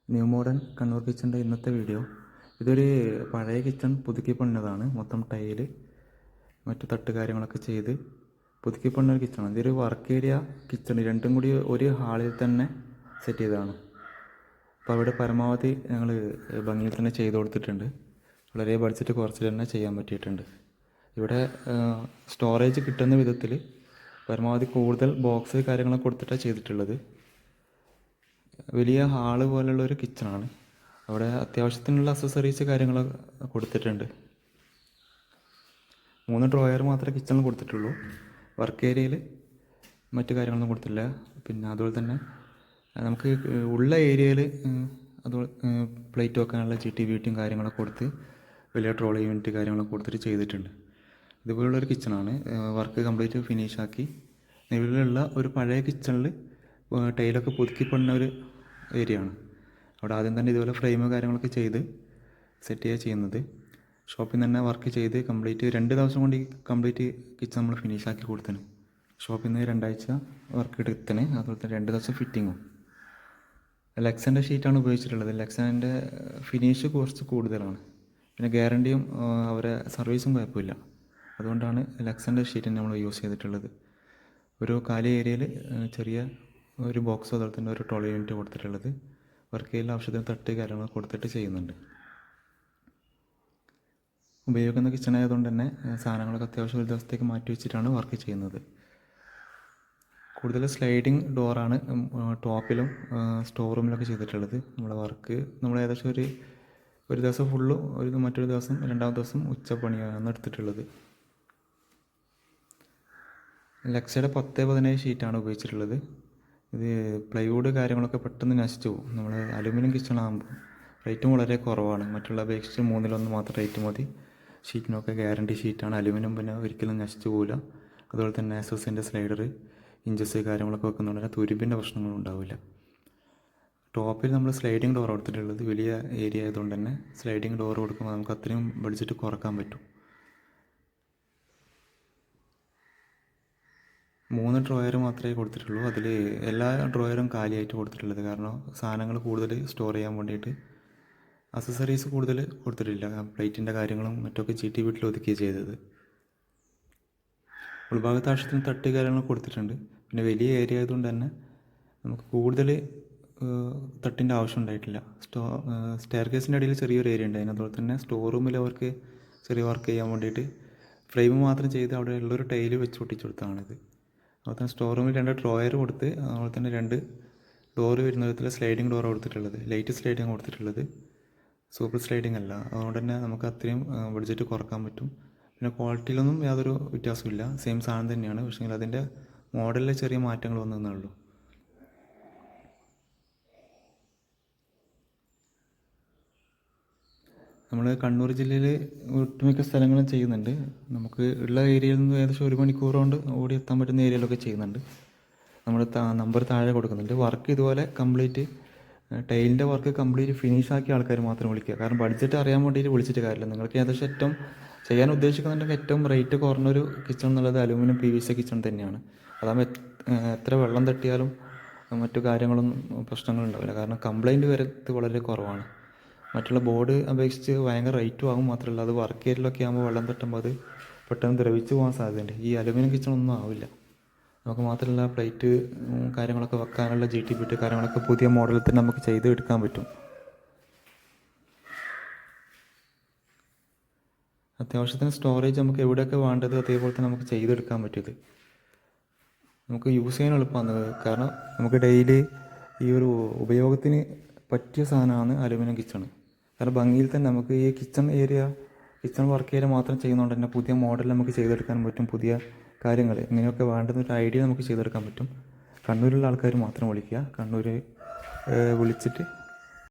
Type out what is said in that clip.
New modern Kannur കിച്ചൻ്റെ ഇന്നത്തെ video. ഇതൊരു പഴയ കിച്ചൺ പുതുക്കി പണിഞ്ഞതാണ്. മൊത്തം ടൈല് മറ്റു തട്ട് കാര്യങ്ങളൊക്കെ ചെയ്ത് പുതുക്കി പണിഞ്ഞ ഒരു കിച്ചണാണ്. ഇതൊരു വർക്ക് ഏരിയ കിച്ചൺ, രണ്ടും കൂടി ഒരു ഹാളിൽ തന്നെ സെറ്റ് ചെയ്തതാണ്. അപ്പോൾ അവിടെ പരമാവധി ഞങ്ങൾ ഭംഗിയിൽ തന്നെ ചെയ്ത് കൊടുത്തിട്ടുണ്ട്. വളരെ ബഡ്ജറ്റ് കുറച്ച് തന്നെ ചെയ്യാൻ പറ്റിയിട്ടുണ്ട്. ഇവിടെ സ്റ്റോറേജ് കിട്ടുന്ന വിധത്തിൽ പരമാവധി കൂടുതൽ ബോക്സ് കാര്യങ്ങളൊക്കെ കൊടുത്തിട്ടാണ് ചെയ്തിട്ടുള്ളത്. വലിയ ഹാള് പോലുള്ളൊരു കിച്ചണാണ്. അവിടെ അത്യാവശ്യത്തിനുള്ള അക്സസറീസ് കാര്യങ്ങളൊക്കെ കൊടുത്തിട്ടുണ്ട്. 3 ഡ്രോയർ മാത്രമേ കിച്ചണിൽ കൊടുത്തിട്ടുള്ളൂ. വർക്ക് ഏരിയയിൽ മറ്റു കാര്യങ്ങളൊന്നും കൊടുത്തില്ല. പിന്നെ അതുപോലെ തന്നെ നമുക്ക് ഉള്ള ഏരിയയിൽ അതുപോലെ പ്ലേറ്റ് വെക്കാനുള്ള GTVTയും കാര്യങ്ങളൊക്കെ കൊടുത്ത് വലിയ ട്രോളി യൂണിറ്റ് കാര്യങ്ങളൊക്കെ കൊടുത്തിട്ട് ചെയ്തിട്ടുണ്ട്. ഇതുപോലുള്ളൊരു കിച്ചണാണ്. വർക്ക് കംപ്ലീറ്റ് ഫിനിഷാക്കി നിലവിലുള്ള ഒരു പഴയ കിച്ചണിൽ ടൈലൊക്കെ പുതുക്കി പണിഞ്ഞ ഒരു ഏരിയ ആണ്. അവിടെ ആദ്യം തന്നെ ഇതുപോലെ ഫ്രെയിം കാര്യങ്ങളൊക്കെ ചെയ്ത് സെറ്റ് ചെയ്യുന്നത്. ഷോപ്പിൽ നിന്ന് തന്നെ വർക്ക് ചെയ്ത് കംപ്ലീറ്റ് 2 ദിവസം കൊണ്ട് ഈ കംപ്ലീറ്റ് കിച്ചൺ നമ്മൾ ഫിനിഷാക്കി കൊടുത്തന്. ഷോപ്പിൽ നിന്ന് 2 ആഴ്ച വർക്ക് എടുത്തന്. അതുപോലെ തന്നെ 2 ദിവസം ഫിറ്റിങ്ങും. ലെക്സൻ്റെ ഷീറ്റാണ് ഉപയോഗിച്ചിട്ടുള്ളത്. ലെക്സൻ്റെ ഫിനിഷ് കുറച്ച് കൂടുതലാണ്. പിന്നെ ഗ്യാരണ്ടിയും അവരെ സർവീസും കുഴപ്പമില്ല. അതുകൊണ്ടാണ് ലെക്സൻ്റെ ഷീറ്റ് നമ്മൾ യൂസ് ചെയ്തിട്ടുള്ളത്. ഒരു കാലി ഏരിയയിൽ ചെറിയ ഒരു ബോക്സ്, അതുപോലെ തന്നെ ഒരു ട്രോളി യൂണിറ്റ് കൊടുത്തിട്ടുള്ളത്. വർക്ക് ചെയ്യൽ ആവശ്യത്തിന് തട്ട് കാര്യങ്ങൾ കൊടുത്തിട്ട് ചെയ്യുന്നുണ്ട്. ഉപയോഗിക്കുന്ന കിച്ചൺ ആയതുകൊണ്ട് തന്നെ സാധനങ്ങളൊക്കെ അത്യാവശ്യം ഒരു ദിവസത്തേക്ക് മാറ്റി വെച്ചിട്ടാണ് വർക്ക് ചെയ്യുന്നത്. കൂടുതൽ സ്ലൈഡിങ് ഡോറാണ് ടോപ്പിലും സ്റ്റോർ റൂമിലൊക്കെ ചെയ്തിട്ടുള്ളത്. നമ്മളെ വർക്ക് നമ്മൾ ഏകദേശം ഒരു ദിവസം ഫുള്ളും മറ്റൊരു ദിവസം 2ാമത്തെ ദിവസം ഉച്ചപ്പണിയാണ് എടുത്തിട്ടുള്ളത്. ലെക്സയുടെ 10x17 ഷീറ്റാണ് ഉപയോഗിച്ചിട്ടുള്ളത്. ഇത് പ്ലൈവുഡ് കാര്യങ്ങളൊക്കെ പെട്ടെന്ന് നശിച്ചു പോകും. നമ്മൾ അലുമിനിയം കിച്ചണാകുമ്പോൾ റേറ്റും വളരെ കുറവാണ്. മറ്റുള്ള അപേക്ഷിച്ച് 1/3 മാത്രം റേറ്റ് മതി. ഷീറ്റിനൊക്കെ ഗ്യാരണ്ടി ഷീറ്റാണ്. അലുമിനിയം പിന്നെ ഒരിക്കലും നശിച്ചു പോകില്ല. അതുപോലെ തന്നെ എസ്എസിൻ്റെ സ്ലൈഡർ, ഇഞ്ചസ് കാര്യങ്ങളൊക്കെ വെക്കുന്നതുകൊണ്ട് തന്നെ തുരുമ്പിൻ്റെ പ്രശ്നങ്ങളും ഉണ്ടാവില്ല. ടോപ്പിൽ നമ്മൾ സ്ലൈഡിങ് ഡോർ കൊടുത്തിട്ടുള്ളത്. വലിയ ഏരിയ ആയതുകൊണ്ട് തന്നെ സ്ലൈഡിങ് ഡോർ കൊടുക്കുമ്പോൾ നമുക്ക് അത്രയും ബഡ്ജറ്റ് കുറക്കാൻ പറ്റും. 3 ഡ്രോയർ മാത്രമേ കൊടുത്തിട്ടുള്ളൂ. അതിൽ എല്ലാ ഡ്രോയറും കാലിയായിട്ട് കൊടുത്തിട്ടുള്ളത്. കാരണം സാധനങ്ങൾ കൂടുതൽ സ്റ്റോർ ചെയ്യാൻ വേണ്ടിയിട്ട് അക്സസറീസ് കൂടുതൽ കൊടുത്തിട്ടില്ല. പ്ലേറ്റിൻ്റെ കാര്യങ്ങളും മറ്റൊക്കെ GTVTയിൽ ഒതുക്കിയാണ് ചെയ്തത്. ഉൾഭാഗത്ത് ആവശ്യത്തിന് തട്ട് കാര്യങ്ങൾ കൊടുത്തിട്ടുണ്ട്. പിന്നെ വലിയ ഏരിയ ആയതുകൊണ്ട് തന്നെ നമുക്ക് കൂടുതൽ തട്ടിൻ്റെ ആവശ്യം ഉണ്ടായിട്ടില്ല. സ്റ്റെയർ കേസിൻ്റെ അടിയിൽ ചെറിയൊരു ഏരിയ ഉണ്ടായിരുന്നു. അതുപോലെ തന്നെ സ്റ്റോർ റൂമിൽ അവർക്ക് ചെറിയ വർക്ക് ചെയ്യാൻ വേണ്ടിയിട്ട് ഫ്രെയിം മാത്രം ചെയ്ത് അവിടെ ഉള്ളൊരു ടൈല് വെച്ച് ഒട്ടിച്ചു കൊടുത്തതാണിത്. അതുപോലെ തന്നെ സ്റ്റോർ റൂമിൽ 2 ഡ്രോയർ കൊടുത്ത്, അതുപോലെ തന്നെ 2 ഡോറ് വരുന്ന വിധത്തിൽ സ്ലൈഡിങ് ഡോർ കൊടുത്തിട്ടുള്ളത്. ലൈറ്റ് സ്ലൈഡിങ് കൊടുത്തിട്ടുള്ളത്, സൂപ്പർ സ്ലൈഡിങ് അല്ല. അതുകൊണ്ട് തന്നെ നമുക്ക് അത്രയും ബഡ്ജറ്റ് കുറക്കാൻ പറ്റും. പിന്നെ ക്വാളിറ്റിയിലൊന്നും യാതൊരു വ്യത്യാസമില്ല. സെയിം സാധനം തന്നെയാണ്. പക്ഷേ അതിൻ്റെ മോഡലിൽ ചെറിയ മാറ്റങ്ങൾ വന്നതേ ഉള്ളൂ. നമ്മൾ കണ്ണൂർ ജില്ലയിൽ ഒട്ടുമിക്ക സ്ഥലങ്ങളും ചെയ്യുന്നുണ്ട്. നമുക്ക് ഉള്ള ഏരിയയിൽ നിന്ന് ഏകദേശം 1 മണിക്കൂർ കൊണ്ട് ഓടി എത്താൻ പറ്റുന്ന ഏരിയയിലൊക്കെ ചെയ്യുന്നുണ്ട്. നമ്മൾ നമ്പർ താഴെ കൊടുക്കുന്നുണ്ട്. വർക്ക് ഇതുപോലെ കംപ്ലീറ്റ് ടൈലിൻ്റെ വർക്ക് കംപ്ലീറ്റ് ഫിനിഷാക്കിയ ആൾക്കാർ മാത്രം വിളിക്കുക. കാരണം ബഡ്ജറ്റ് അറിയാൻ വേണ്ടിയിട്ട് വിളിച്ചിട്ട് കാര്യമില്ല. നിങ്ങൾക്ക് ഏകദേശം ഏറ്റവും ചെയ്യാൻ ഉദ്ദേശിക്കുന്നുണ്ടെങ്കിൽ ഏറ്റവും റേറ്റ് കുറഞ്ഞൊരു കിച്ചൺ എന്നുള്ളത് അലുമിനിയം PVC കിച്ചൺ തന്നെയാണ്. അതാകുമ്പോൾ എത്ര വെള്ളം തട്ടിയാലും മറ്റു കാര്യങ്ങളൊന്നും പ്രശ്നങ്ങളുണ്ടാവില്ല. കാരണം കംപ്ലൈൻറ്റ് വരത്ത് വളരെ കുറവാണ്. മറ്റുള്ള ബോർഡ് അപേക്ഷിച്ച് ഭയങ്കര റേറ്റും ആകും. മാത്രമല്ല അത് വർക്ക് ഏരിയയിലൊക്കെ ആകുമ്പോൾ വെള്ളം തട്ടുമ്പോൾ അത് പെട്ടെന്ന് ദ്രവിച്ച് പോകാൻ സാധ്യതയുണ്ട്. ഈ അലുമിനിയം കിച്ചണൊന്നും ആവില്ല. നമുക്ക് മാത്രമല്ല പ്ലേറ്റ് കാര്യങ്ങളൊക്കെ വെക്കാനുള്ള GTVT കാര്യങ്ങളൊക്കെ പുതിയ മോഡലിൽ തന്നെ നമുക്ക് ചെയ്ത് എടുക്കാൻ പറ്റും. അത്യാവശ്യത്തിന് സ്റ്റോറേജ് നമുക്ക് എവിടെയൊക്കെ വേണ്ടത് അതേപോലെ തന്നെ നമുക്ക് ചെയ്തെടുക്കാൻ പറ്റും. നമുക്ക് യൂസ് ചെയ്യാൻ എളുപ്പമാണ്. കാരണം നമുക്ക് ഡെയിലി ഈ ഒരു ഉപയോഗത്തിന് പറ്റിയ സാധനമാണ് അലുമിനിയം കിച്ചൺ. കാരണം ഭംഗിയിൽ തന്നെ നമുക്ക് ഈ കിച്ചൺ വർക്ക് ഏരിയ മാത്രം ചെയ്യുന്നതുകൊണ്ട് തന്നെ പുതിയ മോഡൽ നമുക്ക് ചെയ്തെടുക്കാൻ പറ്റും. പുതിയ കാര്യങ്ങൾ ഇങ്ങനെയൊക്കെ വേണ്ടുന്നൊരു ഐഡിയ നമുക്ക് ചെയ്തെടുക്കാൻ പറ്റും. കണ്ണൂരിലുള്ള ആൾക്കാർ മാത്രം വിളിക്കുക. കണ്ണൂർ വിളിച്ചിട്ട്